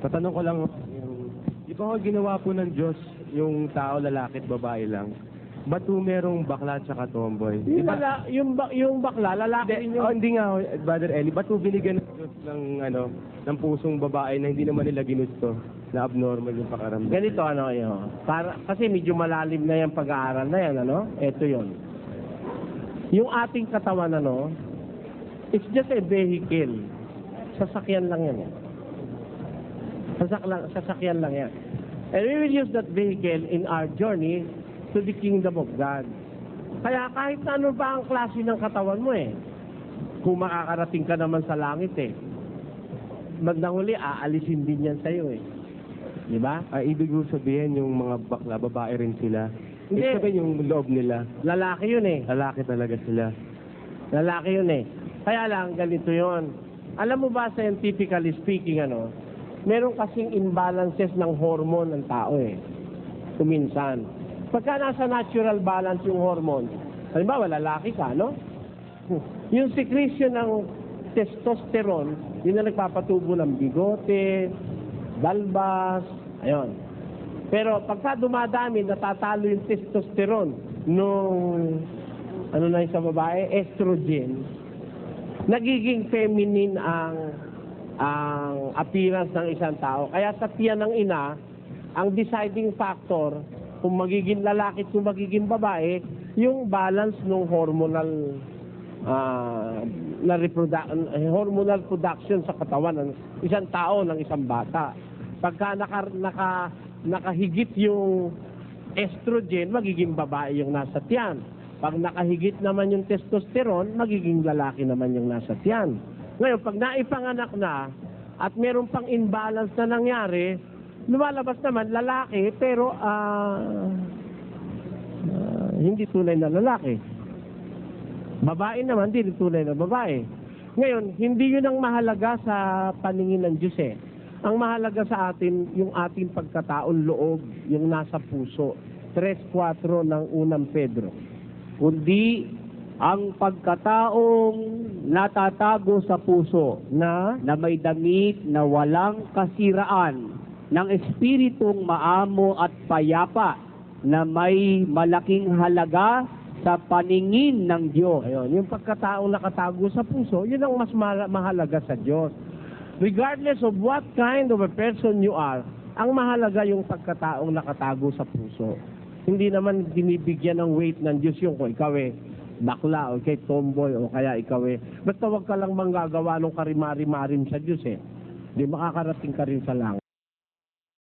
Tatanong ko lang, di ba ho ginawa po ng Diyos yung tao, lalaki at babae lang? Ba't po merong bakla at saka tomboy? Yung bakla, lalaki rin yung... Hindi nga, Brother Eli, ba't po binigyan ng Diyos ng pusong babae na hindi naman nila ginusto, na abnormal yung pakaramdam? Ganito, kasi medyo malalim na yung pag-aaral na yan, Ito yon. Yung ating katawan, it's just a vehicle. Sasakyan lang yan. Sasakyan lang yan. And we will use that vehicle in our journey to the kingdom of God. Kaya kahit na ano ba ang klase ng katawan mo kung makakarating ka naman sa langit magdahuli, aalisin din yan sa'yo Di ba? Ibig sabihin yung mga bakla, babae rin sila. Hindi. Ibig sabihin yung loob nila. Lalaki yun Lalaki talaga sila. Lalaki yun Kaya lang, ganito yon. Alam mo ba, scientifically speaking, meron kasing imbalances ng hormone ng tao Kuminsan. Pagka nasa natural balance yung hormone, halimbawa, lalaki ka, Yung secretion ng testosterone, yun na nagpapatubo ng bigote, balbas, ayun. Pero pagka dumadami, natatalo yung testosterone nung, sa babae, estrogen, nagiging feminine ang appearance ng isang tao. Kaya sa tiyan ng ina, ang deciding factor kung magiging lalaki at kung magiging babae, yung balance ng hormonal hormonal production sa katawan ng isang tao, ng isang bata. Pagka nakahigit yung estrogen, magiging babae yung nasa tiyan. Pag nakahigit naman yung testosterone, magiging lalaki naman yung nasa tiyan. Ngayon, pag naipanganak na at meron pang imbalance na nangyari, lumalabas naman lalaki pero hindi tunay na lalaki. Babae naman, hindi tunay na babae. Ngayon, hindi yun ang mahalaga sa paningin ng Diyos Ang mahalaga sa atin, yung ating pagkataon loob, yung nasa puso. 3:4 ng unang Pedro. Kundi ang pagkataong natatago sa puso Na may damit na walang kasiraan ng espiritong maamo at payapa na may malaking halaga sa paningin ng Diyos. Ayun, yung pagkataong nakatago sa puso, yun ang mas mahalaga sa Diyos. Regardless of what kind of a person you are, ang mahalaga yung pagkataong nakatago sa puso. Hindi naman binibigyan ng weight ng Diyos yung kung ikaw bakla o kay tomboy o kaya ikaw basta wag ka lang manggagawa ng karimari-marim sa Diyos Di makakarating ka rin sa langit.